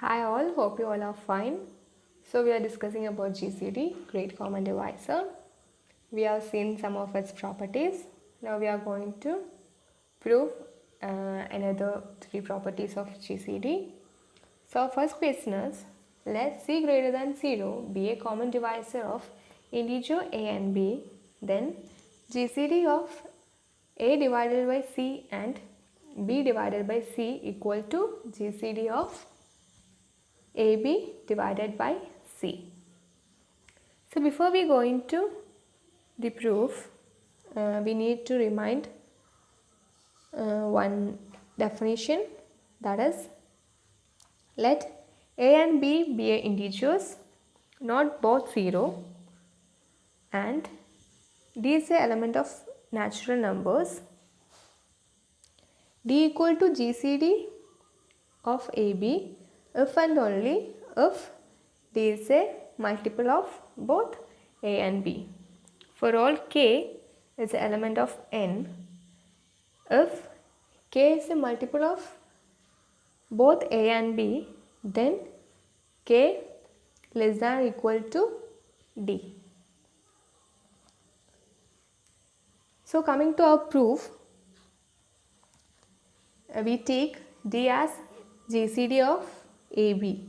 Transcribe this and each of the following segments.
Hi all, hope you all are fine. So we are discussing about GCD, Great Common Divisor. We have seen some of its properties. Now we are going to prove another three properties of GCD. So first question is, let C greater than 0 be a common divisor of integer a and b, then GCD of a divided by c and b divided by c equal to GCD of AB divided by C. So before we go into the proof, we need to remind one definition, that is, let A and B be integers, not both 0, and D is the element of natural numbers. D equal to GCD of AB if and only if D is a multiple of both A and B. For all K is an element of N, if K is a multiple of both A and B, then K less than or equal to D. So coming to our proof, we take D as GCD of AB.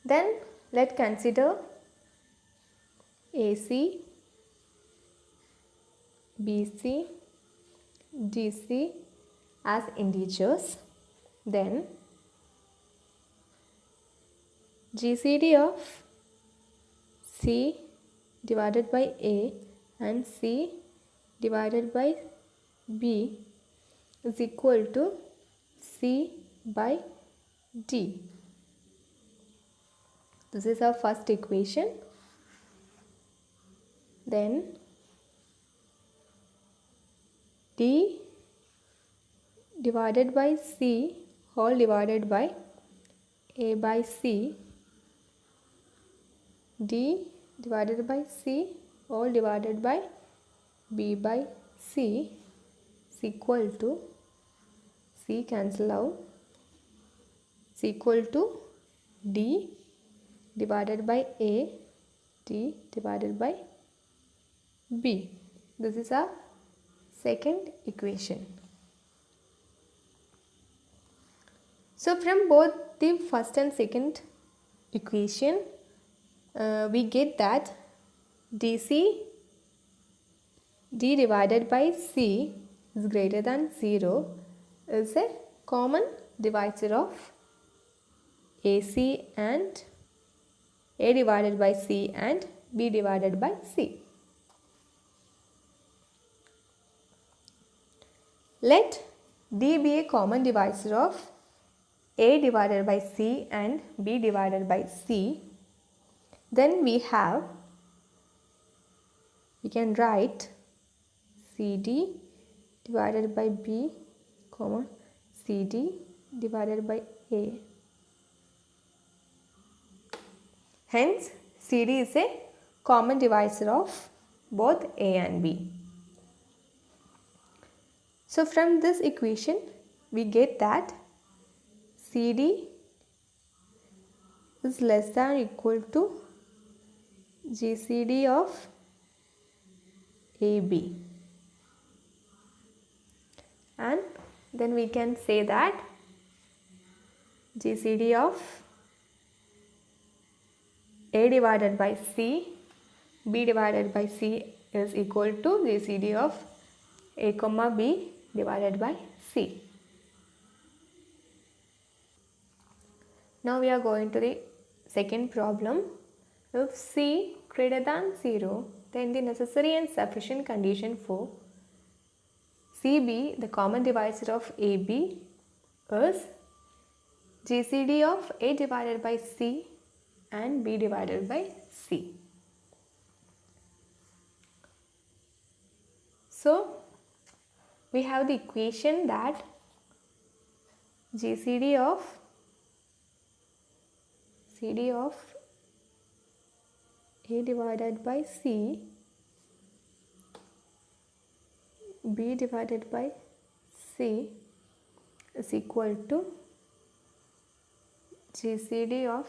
Then let's consider AC, BC, DC as integers. Then GCD of C divided by A and C divided by B is equal to C by D. This is our first equation. Then D divided by C whole divided by A by C, D divided by C whole divided by B by C is equal to, C cancel out, is equal to D divided by A, D divided by B. This is our second equation. So from both the first and second equation, we get that DC D divided by C is greater than 0 is a common divisor of AC and A divided by C and B divided by C. Let D be a common divisor of A divided by C and B divided by C. Then we can write CD divided by B, comma, CD divided by A. Hence, CD is a common divisor of both A and B. So from this equation, we get that CD is less than or equal to GCD of AB. And then we can say that GCD of A divided by C, B divided by C is equal to GCD of A comma B divided by C. Now we are going to the second problem. If C greater than 0, then the necessary and sufficient condition for CB, the common divisor of AB, is GCD of A divided by C and B divided by C. So, we have the equation that GCD of CD of A divided by C, B divided by C is equal to GCD of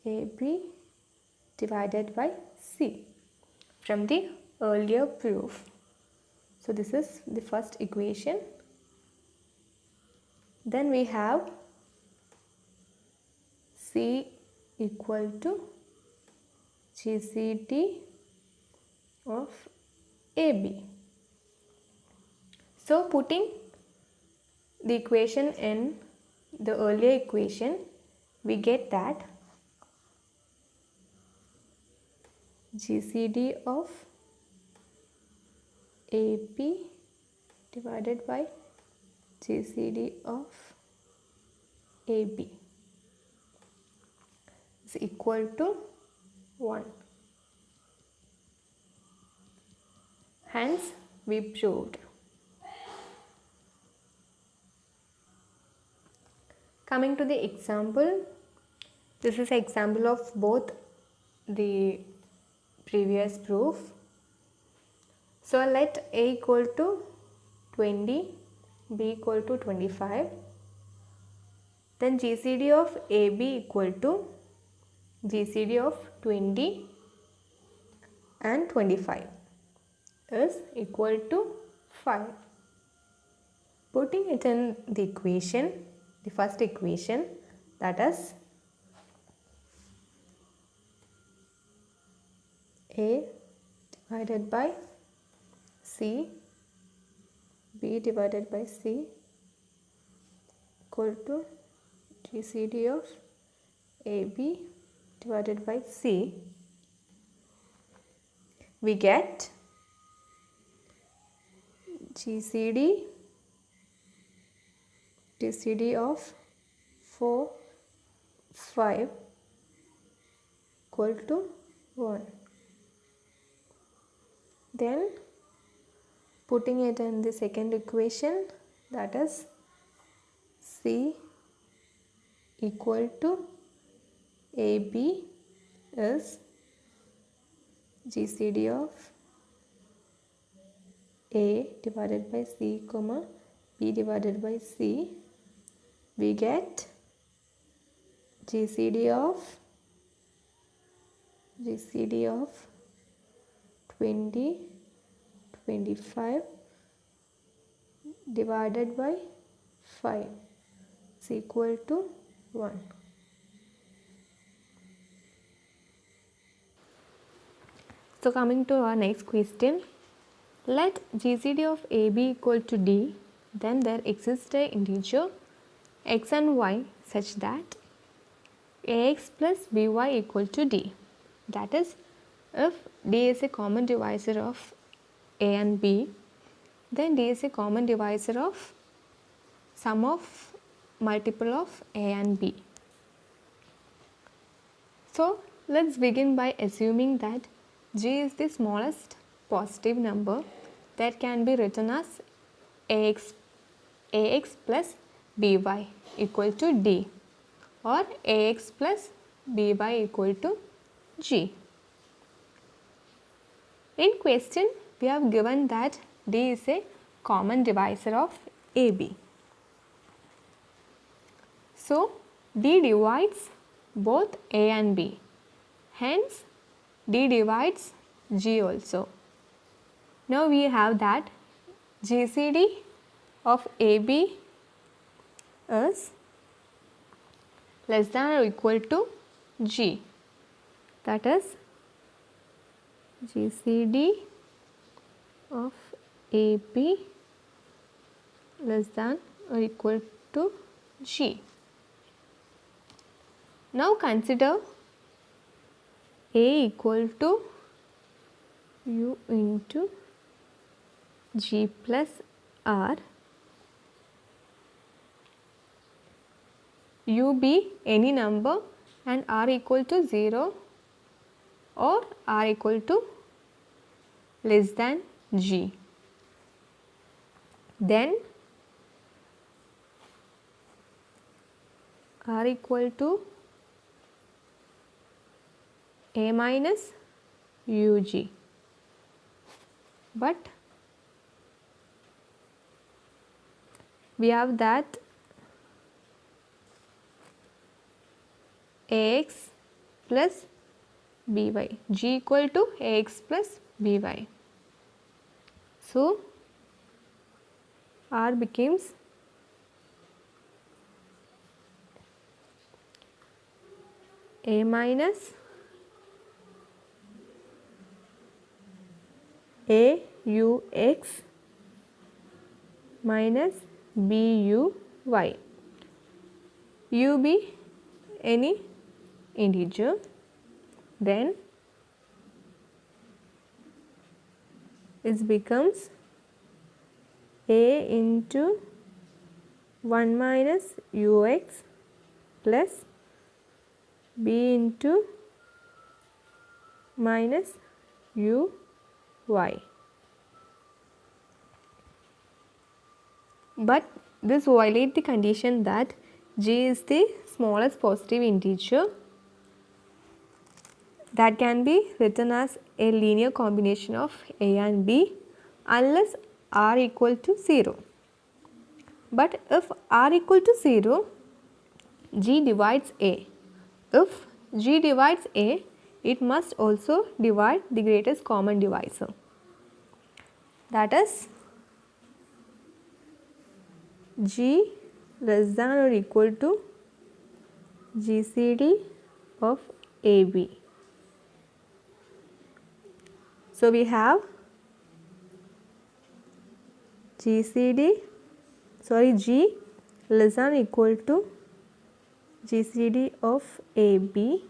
AB divided by C from the earlier proof. So this is the first equation. Then we have C equal to GCD of AB. So putting the equation in the earlier equation, we get that GCD of AB divided by GCD of AB is equal to 1. Hence, we proved. Coming to the example, this is an example of both the previous proof. So let A equal to 20, B equal to 25. Then GCD of AB equal to GCD of 20 and 25 is equal to 5. Putting it in the equation, the first equation, that is A divided by C, B divided by C equal to GCD of AB divided by C, we get GCD of 4, 5 equal to 1. Then putting it in the second equation, that is C equal to AB is GCD of A divided by C, B divided by C, we get GCD of 20, 25 divided by 5 is equal to 1. So coming to our next question, let GCD of AB equal to D, then there exists an integer x and y such that ax plus by equal to D. That is, if D is a common divisor of A and B, then D is a common divisor of sum of multiple of A and B. So let's begin by assuming that G is the smallest positive number that can be written as ax plus by equal to D or ax plus by equal to G. In question, we have given that D is a common divisor of AB. So, D divides both A and B. Hence, D divides G also. Now, we have that GCD of AB is less than or equal to G. That is, GCD of AB less than or equal to G. Now consider A equal to U into G plus R, U be any number and R equal to 0 or R equal to less than G. Then R equal to A minus UG, but we have that ax plus by, g equal to ax plus by. So r becomes a minus a u x minus b u y. U be any integer, then it becomes a into 1 minus ux plus b into minus uy. But this violates the condition that g is the smallest positive integer that can be written as a linear combination of a and b unless r equal to 0. But if r equal to 0, g divides a. If g divides a, it must also divide the greatest common divisor. That is g less than or equal to GCD of AB. So we have g less than or equal to GCD of AB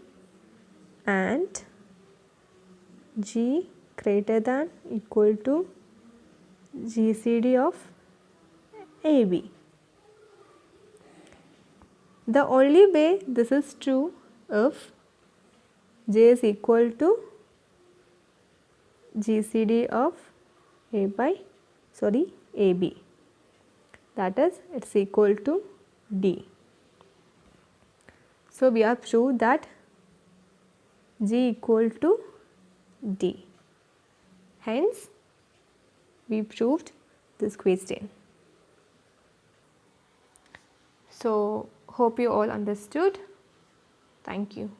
and g greater than equal to GCD of AB. The only way this is true if j is equal to GCD of AB, that is it's equal to D. So we have proved that G equal to D. Hence we proved this question. So hope you all understood. Thank you.